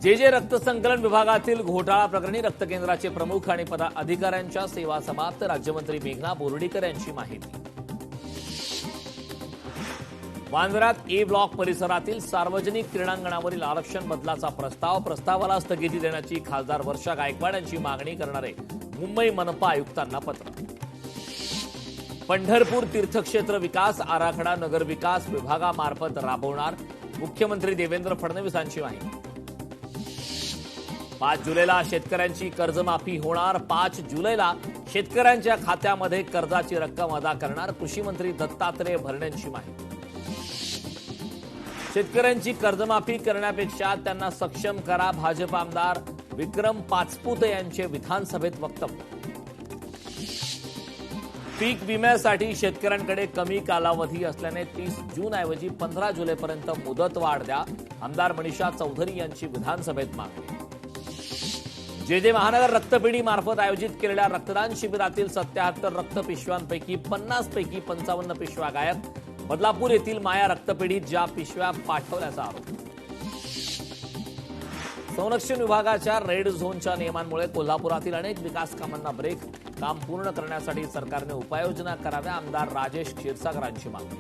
जे रक्त संकलन विभागातील घोटाळा प्रकरणी रक्त केंद्राचे प्रमुख आणि अधिकाऱ्यांच्या सेवा समाप्त. राज्यमंत्री मेघना बोर्डीकर यांची माहिती. वांद्र्यात ए ब्लॉक परिसरातील सार्वजनिक क्रीडांगणावरील आरक्षण बदलाचा प्रस्तावाला स्थगिती देण्याची खासदार वर्षा गायकवाड यांची मागणी करणारे मुंबई मनपा आयुक्तांना पत्र. पंढरपूर तीर्थक्षेत्र विकास आराखडा नगरविकास विभागामार्फत राबवणार. मुख्यमंत्री देवेंद्र फडणवीसांची माहिती. 5 जुलैला शेतकऱ्यांची कर्जमाफी होणार. 5 जुलैला शेतकऱ्यांच्या खात्यामध्ये कर्जाची रक्कम अदा करणार. कृषी मंत्री दत्तात्रय भरणेंची माहिती. शेतकऱ्यांची कर्जमाफी करण्यापेक्षा त्यांना सक्षम करा. भाजप आमदार विक्रम पाचपुते यांचे विधानसभेत वक्तव्य. पीक विम्यासाठी शेतकऱ्यांकडे कमी कालावधी असल्याने 30 जूनऐवजी 15 जुलैपर्यंत मुदत वाढ द्या. आमदार मनीषा चौधरी यांची विधानसभेत मागणी. जे महानगर रक्तपेढी मार्फत आयोजित केलेल्या रक्तदान शिबिरातील 77 रक्तपिशव्यांपैकी 50 पैकी 55 पिशव्या गायब. बदलापूर येथील माया रक्तपेढीत ज्या पिशव्या पाठवल्याचा आरोप. संरक्षण विभागाच्या रेड झोनच्या नियमांमुळे कोल्हापुरातील अनेक विकास कामांना ब्रेक. काम पूर्ण करण्यासाठी सरकारने उपाययोजना कराव्या. आमदार राजेश क्षीरसागरांची मागणी.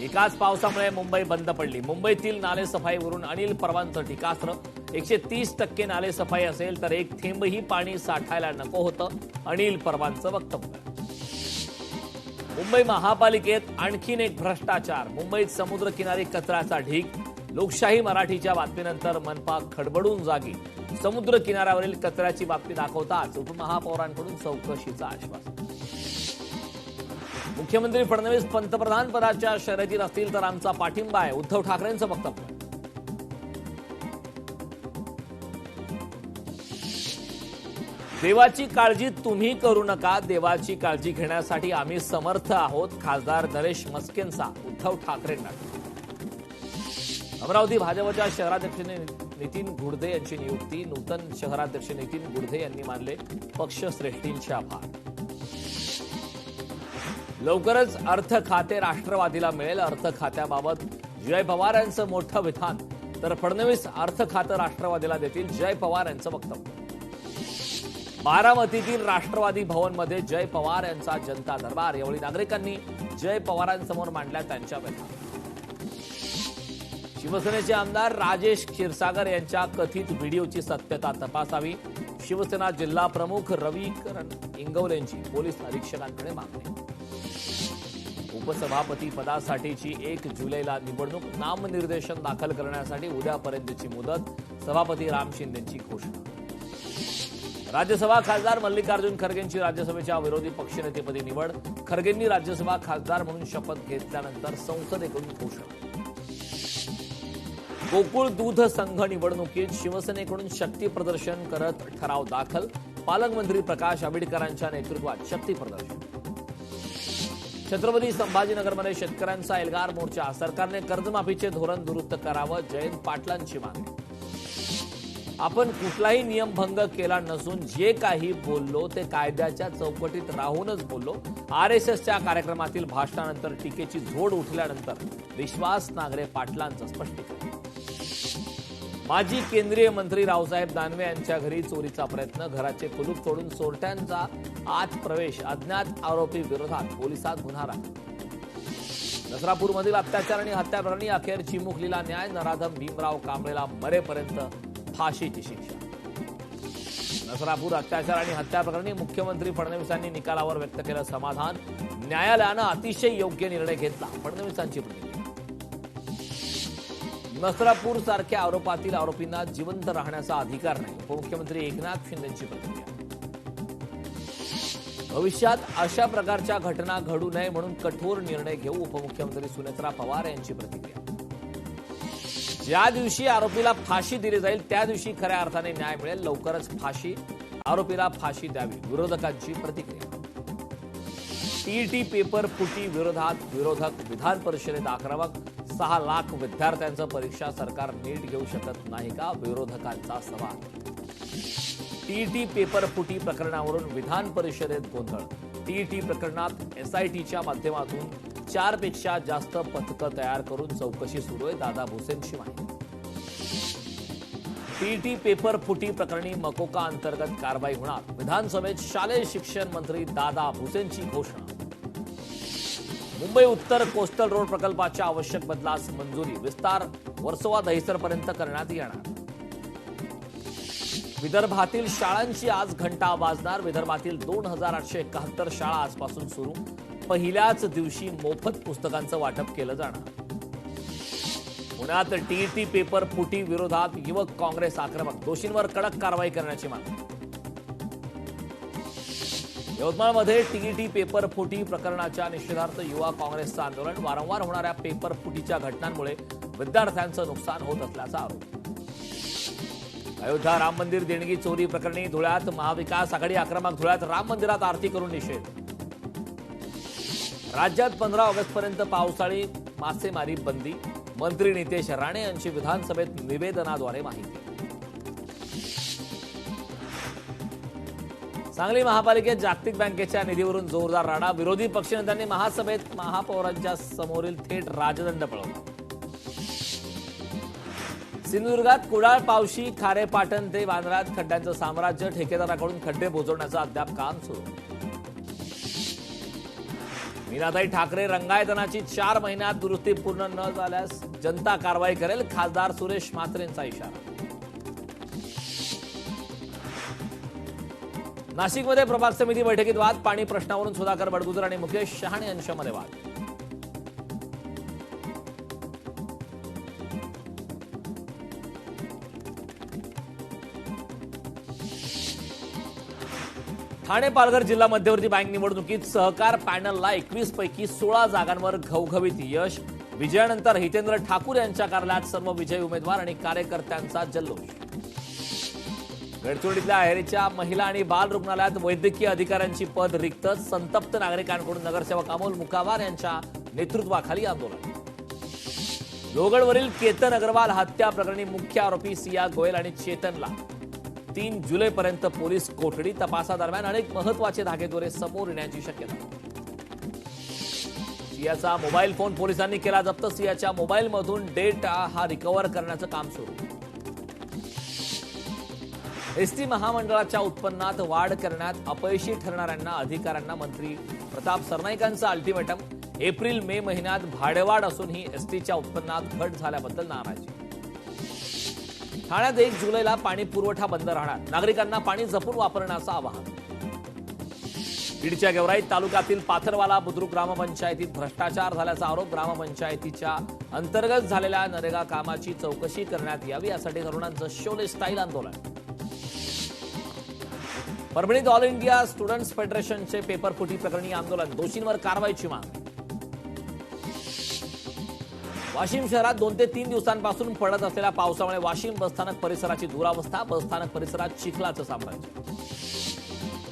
एकाच पावसामुळे मुंबई बंद पडली. मुंबईतील नालेसफाईवरून अनिल परवांचं टीकास्त्र. 130% नालेसफाई असेल तर एक थेंबही पाणी साठायला नको होतं. अनिल परवांचं वक्तव्य. मुंबई महापालिकेत आणखीन एक भ्रष्टाचार. मुंबईत समुद्रकिनारी कचऱ्याचा ढीग. लोकशाही मराठीच्या बातमीनंतर मनपा खडबडून जागी. समुद्र किनाऱ्यावरील कचऱ्याची बातमी दाखवताच उपमहापौरांकडून चौकशीचं आश्वासन. मुख्यमंत्री फडणवीस पंतप्रधान पदाच्या शर्यतीत असतील तर आमचा पाठिंबा आहे. उद्धव ठाकरेंचं वक्तव्य. देवाची काळजी तुम्ही करू नका. देवाची काळजी घेण्यासाठी आम्ही समर्थ आहोत. खासदार नरेश मस्केंचा उद्धव ठाकरेंना. अमरावती भाजपच्या शहराध्यक्ष नितीन गुडधे यांची नियुक्ती. नूतन शहराध्यक्ष नितीन गुडधे यांनी मानले पक्षश्रेष्ठींचे आभार. लवकरच अर्थ खाते राष्ट्रवादीला मिळेल. अर्थ खात्याबाबत जय पवार यांचं मोठं विधान. तर फडणवीस अर्थ खातं राष्ट्रवादीला देतील. जय पवार यांचं वक्तव्य. बारामतीतील राष्ट्रवादी भवनमध्ये जय पवार यांचा जनता दरबार. यावेळी नागरिकांनी जय पवारांसमोर मांडल्या त्यांच्या व्यथा. शिवसेनेचे आमदार राजेश क्षीरसागर यांच्या कथित व्हिडिओची सत्यता तपासावी. शिवसेना जिल्हा प्रमुख रविकरण इंगवलेंची पोलीस अधीक्षकांकडे मागणी. उपसभापती पदासाठीची 1 जुलैला निवडणूक. नामनिर्देशन दाखल करण्यासाठी उद्यापर्यंतची मुदत. सभापती राम शिंदेंची घोषणा. राज्यसभा खासदार मल्लिकार्जुन खरगेंची राज्यसभेच्या विरोधी पक्षनेतेपदी निवड. खरगेंनी राज्यसभा खासदार म्हणून शपथ घेतल्यानंतर संसदेकडून घोषणा. गोकुळ दूध संघ निवडणुकीत शिवसेनेकडून शक्ती प्रदर्शन करत ठराव दाखल. पालकमंत्री प्रकाश आंबेडकरांच्या नेतृत्वात शक्ती प्रदर्शन. छत्रपती संभाजीनगरमध्ये शेतकऱ्यांचा एल्गार मोर्चा. सरकारने कर्जमाफीचे धोरण दुरुस्त करावं. जयंत पाटलांची मागणी. आपण कुठलाही नियमभंग केला नसून जे काही बोललो ते कायद्याच्या चौकटीत राहूनच बोललो. आरएसएसच्या कार्यक्रमातील भाषणानंतर टीकेची झोड उठल्यानंतर विश्वास नांगरे पाटलांचं स्पष्टीकरण. माजी केंद्रीय मंत्री रावसाहेब दानवे यांच्या घरी चोरीचा प्रयत्न. घराचे कुलूप तोडून चोरट्यांचा आत प्रवेश. अज्ञात आरोपी विरोधात पोलिसात गुन्हा दाखल. नसरापूरमधील अत्याचार आणि हत्या प्रकरणी अखेर चिमुकलीला न्याय. नराधम भीमराव कांबळेला मरेपर्यंत फाशीची शिक्षा. नसरापूर अत्याचार आणि हत्या प्रकरणी मुख्यमंत्री फडणवीसांनी निकालावर व्यक्त केलं समाधान. न्यायालयानं अतिशय योग्य निर्णय घेतला. फडणवीसांची प्रतिक्रिया. नसरापूर सारख्या आरोपातील आरोपींना जिवंत राहण्याचा अधिकार नाही. उपमुख्यमंत्री एकनाथ शिंदेंची प्रतिक्रिया. भविष्यात अशा प्रकारच्या घटना घडू नये म्हणून कठोर निर्णय घेऊ. उपमुख्यमंत्री सुनेत्रा पवार यांची प्रतिक्रिया. ज्या दिवशी आरोपीला फाशी दिली जाईल त्या दिवशी खऱ्या अर्थाने न्याय मिळेल. लवकरच फाशी. आरोपीला फाशी द्यावी. विरोधकांची प्रतिक्रिया. टीईटी पेपर फुटी विरोधात विरोधक. विधान परिषदेत आक्रमक. 6 लाख विद्यार्थ्यांचं परीक्षा सरकार नीट घेऊ शकत नाही का? विरोधकांचा सवाल. टीईटी पेपर फुटी प्रकरणावरून विधान परिषदेत गोंधळ. टीईटी प्रकरणात एसआयटीच्या माध्यमातून 4 पेक्षा जास्त पथकं तयार करून चौकशी सुरू आहे. दादा भुसेंची माहिती. टीईटी पेपर फुटी प्रकरणी मकोका अंतर्गत कारवाई होणार, विधानसभेत शालेय शिक्षण मंत्री दादा भुसेंची घोषणा. मुंबई उत्तर कोस्टल रोड प्रकल्पाच्या आवश्यक बदलास मंजुरी, विस्तार वर्सोवा दहिसरपर्यंत करण्यात येणार. विदर्भातील शाळांची आज घंटा वाजणार, विदर्भातील 2871 शाळा आजपासून सुरू, पहिल्याच दिवशी मोफत पुस्तकांचं वाटप केलं जाणार. पुण्यात टीईटी पेपर फुटी विरोधात युवक काँग्रेस आक्रमक, दोषींवर कडक कारवाई करण्याची मागणी. यवतमाळमध्ये टीईटी पेपर फुटी प्रकरणाच्या निषेधार्थ युवा काँग्रेसचं आंदोलन, वारंवार होणाऱ्या पेपर फुटीच्या घटनांमुळे विद्यार्थ्यांचं नुकसान होत असल्याचा आरोप. अयोध्या राम मंदिर देणगी चोरी प्रकरणी धुळ्यात महाविकास आघाडी आक्रमक, धुळ्यात राम मंदिरात आरती करून निषेध. राज्यात 15 ऑगस्टपर्यंत पावसाळी मासेमारी बंदी, मंत्री नितेश राणे यांची विधानसभेत निवेदनाद्वारे माहिती. सांगली महापालिकेत जागतिक बँकेच्या निधीवरून जोरदार राडा, विरोधी पक्षनेत्यांनी महासभेत महापौरांच्या समोरील थेट राजदंड पळवला. सिंधुदुर्गात कुडाळ, पावशी, खारेपाटण ते वांद्र्यात खड्ड्यांचं साम्राज्य, ठेकेदाराकडून खड्डे बुजवण्याचं अद्याप काम सुरू. मीनाताई ठाकरे, रंगायतनाची 4 महिन्यात दुरुस्ती पूर्ण न झाल्यास जनता कारवाई करेल, खासदार सुरेश म्हात्रेंचा इशारा. नाशिकमध्ये प्रभाग समिती बैठकीत वाद, पाणी प्रश्नावरून सुधाकर बडगुजर आणि मुकेश शहाणे यांच्यामध्ये वाद. ठाणे पालघर जिल्हा मध्यवर्ती बँक निवडणुकीत सहकार पॅनलला 21 पैकी 16 जागांवर घवघवीत यश, विजयानंतर हितेंद्र ठाकूर यांच्या कार्यालयात सर्व विजयी उमेदवार आणि कार्यकर्त्यांचा जल्लोष. गडचिरोलीतल्या अहेरीच्या महिला आणि बाल रुग्णालयात वैद्यकीय अधिकाऱ्यांची पद रिक्त, संतप्त नागरिकांकडून नगरसेवक अमोल मुकावार यांच्या नेतृत्वाखाली आंदोलन. लोहगडवरील केतन अग्रवाल हत्या प्रकरणी मुख्य आरोपी सिया गोयल आणि चेतनला 3 जुलैपर्यंत पोलीस कोठडी, तपासादरम्यान अनेक महत्वाचे धागेदोरे समोर येण्याची शक्यता. सियाचा मोबाईल फोन पोलिसांनी केला जप्त, सियाच्या मोबाईलमधून डेटा हा रिकव्हर करण्याचं काम सुरू. एसटी महामंडळाच्या उत्पन्नात वाढ करण्यात अपयशी ठरणाऱ्यांना अधिकाऱ्यांना मंत्री प्रताप सरनाईकांचं अल्टिमेटम, एप्रिल मे महिन्यात भाडेवाढ असूनही एसटीच्या उत्पन्नात घट झाल्याबद्दल नाराजी. ठाण्यात 1 जुलैला पाणी पुरवठा बंद राहणार, नागरिकांना पाणी जपून वापरण्याचं आवाहन. बीडच्या गेवराई तालुक्यातील पाथरवाला बुद्रुक ग्रामपंचायतीत भ्रष्टाचार झाल्याचा आरोप, ग्रामपंचायतीच्या अंतर्गत झालेल्या नरेगा कामाची चौकशी करण्यात यावी यासाठी तरुणांचं शोले स्टाईल आंदोलन. परभणीत ऑल इंडिया स्टुडंट्स फेडरेशनचे पेपर फुटी प्रकरणी आंदोलन, दोषींवर कारवाईची मागणी. वाशिम शहरात 2 ते 3 दिवसांपासून पडत असलेल्या पावसामुळे वाशिम बसस्थानक परिसराची दुरावस्था, बसस्थानक परिसरात चिखलाचं साम्राज्य.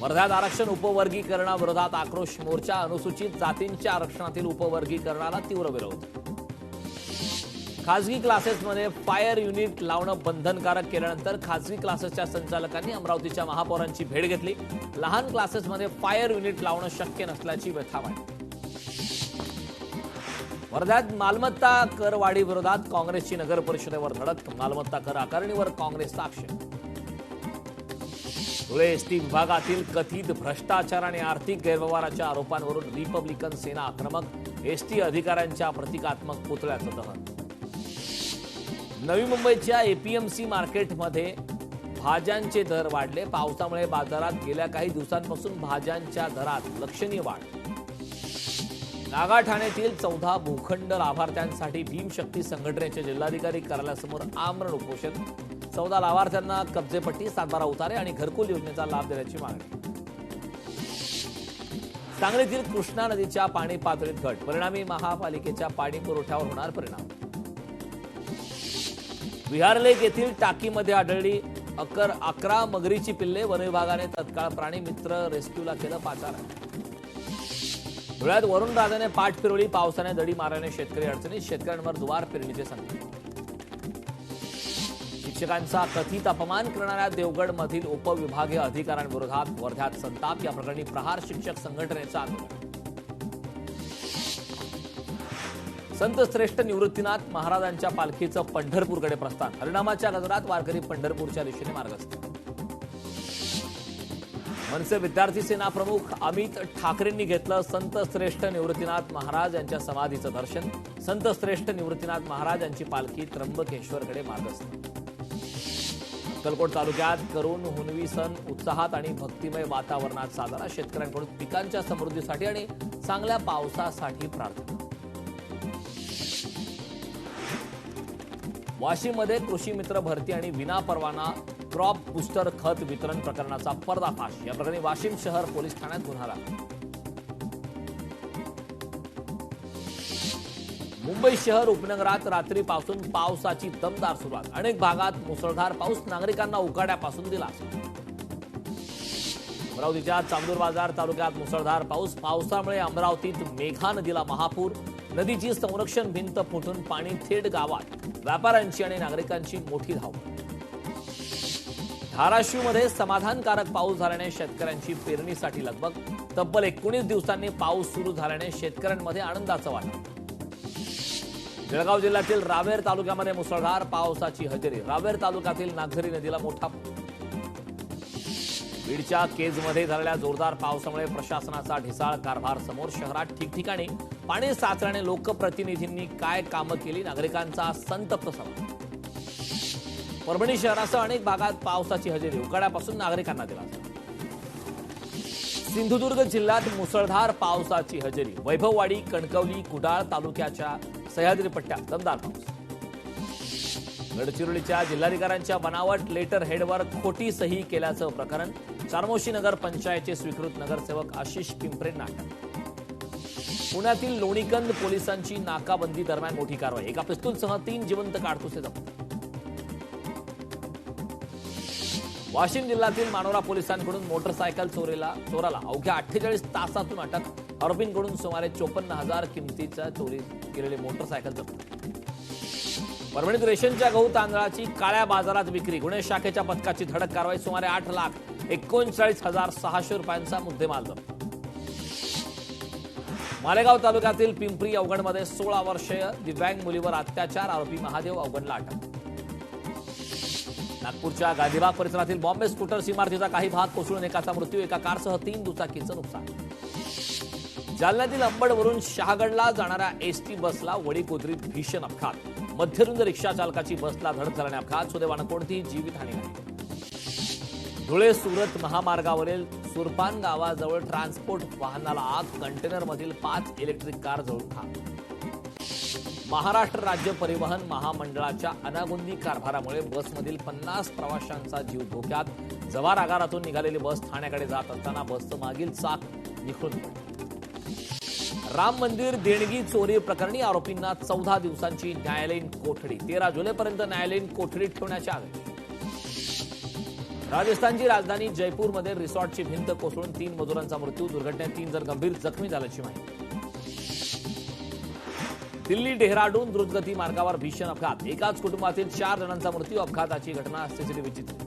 वर्ध्यात आरक्षण उपवर्गीकरणाविरोधात आक्रोश मोर्चा, अनुसूचित जातींच्या आरक्षणातील उपवर्गीकरणाला तीव्र विरोध. खासगी क्लासेसमध्ये फायर युनिट लावणं बंधनकारक केल्यानंतर खासगी क्लासेसच्या संचालकांनी अमरावतीच्या महापौरांची भेट घेतली. लहान क्लासेसमध्ये फायर युनिट लावणं शक्य नसल्याची व्यथा मांडली. वर्ध्यात मालमत्ता करवाढी विरोधात काँग्रेसची नगर परिषदेवर धडक, मालमत्ता कर आकारणीवर काँग्रेसचा आक्षेप. धुळे एसटी विभागातील कथित भ्रष्टाचार आणि आर्थिक गैरव्यवहाराच्या आरोपांवरून रिपब्लिकन सेना आक्रमक, एसटी अधिकाऱ्यांच्या प्रतिकात्मक पुतळ्याचं दहन. नवी मुंबईच्या एपीएमसी मार्केटमध्ये भाज्यांचे दर वाढले, पावसामुळे बाजारात गेल्या काही दिवसांपासून भाज्यांच्या दरात लक्षणीय वाढ. नागाठाण्यातील 14 भूखंड लाभार्थ्यांसाठी भीमशक्ती संघटनेच्या जिल्हाधिकारी कार्यालयासमोर आमरण उपोषण, 14 लाभार्थ्यांना कब्जेपट्टी, 7-12 उतारे आणि घरकुल योजनेचा लाभ देण्याची मागणी. सांगलीतील कृष्णा नदीच्या पाणी पातळीत घट, परिणामी महापालिकेच्या पाणी पुरवठ्यावर होणार परिणाम. विहार लेक येथील टाकीमध्ये आढळली 11 मगरीची पिल्ले, वन विभागाने तत्काळ प्राणी मित्र रेस्क्यूला केलं पाचारण. धुळ्यात वरुण राजाने पाठ फिरवली, पावसाने दडी मारल्याने शेतकरी अडचणीत, शेतकऱ्यांवर दुवार पेरणीचे संकट. शिक्षकांचा कथित अपमान करणाऱ्या देवगडमधील उपविभागीय अधिकाऱ्यांविरोधात वर्ध्यात संताप, या प्रकरणी प्रहार शिक्षक संघटनेचं आंदोलन. संत श्रेष्ठ निवृत्तीनाथ महाराजांच्या पालखीचं पंढरपूरकडे प्रस्थान. हरिनामाच्या गजरात वारकरी पंढरपूरच्या दिशेने मार्गस्थ. मनसे विद्यार्थी सेना प्रमुख अमित ठाकरेंनी घेतलं संत श्रेष्ठ निवृत्तीनाथ महाराज यांच्या समाधीचं दर्शन. संत श्रेष्ठ निवृत्तीनाथ महाराज यांची पालखी त्र्यंबकेश्वरकडे मार्गस्थ. अक्कलकोट तालुक्यात करून हुनवी सण उत्साहात आणि भक्तिमय वातावरणात साजरा. शेतकऱ्यांकडून पिकांच्या समृद्धीसाठी आणि चांगल्या पावसासाठी प्रार्थना. वाशिममध्ये कृषी मित्र भरती आणि विनापरवाना क्रॉप बुस्टर खत वितरण प्रकरणाचा पर्दाफाश. या प्रकरणी वाशिम शहर पोलीस ठाण्यात गुन्हा दाखल. मुंबई शहर उपनगरात रात्रीपासून पावसाची दमदार सुरुवात. अनेक भागात मुसळधार पाऊस. नागरिकांना उकाड्यापासून दिलासा. अमरावतीच्या चांदूर बाजार तालुक्यात मुसळधार पाऊस. पावसामुळे अमरावतीत मेघा नदीला महापूर. नदीची संरक्षण भिंत फुटून पाणी थेट गावात. व्यापाऱ्यांची आणि नागरिकांची मोठी धावपळ. धाराशिवमध्ये समाधानकारक पाऊस झाल्याने शेतकऱ्यांची पेरणीसाठी लगबग. तब्बल 19 दिवसांनी पाऊस सुरू झाल्याने शेतकऱ्यांमध्ये आनंदाचं वातावरण. जळगाव जिल्ह्यातील रावेर तालुक्यामध्ये मुसळधार पावसाची हजेरी. रावेर तालुक्यातील नागझरी नदीला मोठा पूर. बीडच्या केजमध्ये झालेल्या जोरदार पावसामुळे प्रशासनाचा ढिसाळ कारभार समोर. शहरात ठिकठिकाणी पाणी साचल्याने लोकप्रतिनिधींनी काय कामं केली. नागरिकांचा संतप्त सवाल. परभणी शहरासह अनेक भागात पावसाची हजेरी. उकाड्यापासून नागरिकांना दिलासा. सिंधुदुर्ग जिल्ह्यात मुसळधार पावसाची हजेरी. वैभववाडी कणकवली कुडाळ तालुक्याच्या सह्याद्री पट्ट्यात दमदार पाऊस. गडचिरोलीच्या जिल्हाधिकाऱ्यांच्या बनावट लेटर हेडवर खोटी सही केल्याचं प्रकरण. चारमोशी नगर पंचायतचे स्वीकृत नगरसेवक आशिष पिंपरेंना अटक. पुण्यातील लोणीकंद पोलिसांची नाकाबंदी दरम्यान मोठी कारवाई. एका पिस्तूलसह 3 जिवंत काडतुसे जप्त. वाशिम जिल्ह्यातील मानोरा पोलिसांकडून मोटरसायकल चोराला अवघ्या 48 तासातून अटक. आरोपींकडून सुमारे 54,000 किमतीचा चोरी केलेली मोटरसायकल जप्त. परभणीत रेशनच्या गहू तांदळाची काळ्या बाजारात विक्री. गुन्हे शाखेच्या पथकाची धडक कारवाई. सुमारे 8,39,600 रुपयांचा मुद्देमाल जप्त. मालेगाव तालुक्यातील पिंपरी अवगणमध्ये 16 वर्षीय दिव्यांग मुलीवर अत्याचार. आरोपी महादेव अवगणला अटक. नागपूरच्या गांधीबाग परिसरातील बॉम्बे स्कूटर्स इमारतीचा काही भाग कोसळून एकाचा मृत्यू. एका कारसह 3 दुचाकीचं नुकसान. जालन्यातील अंबडवरून शहागडला जाणाऱ्या एसटी बसला वडीकोद्रीत भीषण अपघात. मध्यरुंद रिक्षा चालकाची बसला धडक झाल्याने अपघात. सुदैवानं कोणतीही जीवितहानी नाही. धुळे सुरत महामार्गावरील सुरपान गावाजवळ ट्रान्सपोर्ट वाहनाला आग. कंटेनरमधील 5 इलेक्ट्रिक कार जळून खाक. महाराष्ट्र राज्य परिवहन महामंडळाच्या अनागोंदी कारभारामुळे बसमधील 50 प्रवाशांचा जीव धोक्यात. जव्हार आगारातून निघालेली बस ठाण्याकडे जात असताना बसचं मागील चाक निखळून पडलं. राम मंदिर देणगी चोरी प्रकरणी आरोपींना 14 दिवसांची न्यायालयीन कोठडी. 13 जुलैपर्यंत न्यायालयीन कोठडीत ठेवण्याचे आदेश. राजस्थानची राजधानी जयपूरमध्ये रिसॉर्टची भिंत कोसळून 3 मजुरांचा मृत्यू. दुर्घटनेत 3 जण गंभीर जखमी झाल्याची माहिती. दिल्ली डेहराडून द्रुतगती मार्गावर भीषण अपघात. एकाच कुटुंबातील 4 जणांचा मृत्यू. अपघाताची घटना सीसीटीव्ही चित्रित.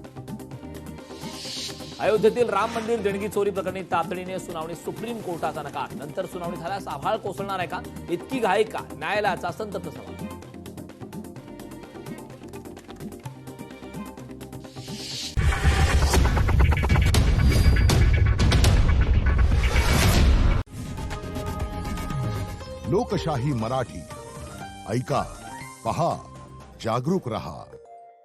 अयोध्येतील राम मंदिर देणगी चोरी प्रकरणी तातडीने सुनावणी. सुप्रीम कोर्टाचा नकार. नंतर सुनावणी झाल्यास आभाळ कोसळणार आहे का? इतकी घाई का? न्यायालयाचा संतप्त सवाल. लोकशाही मराठी ऐका, पहा, जागरूक रहा.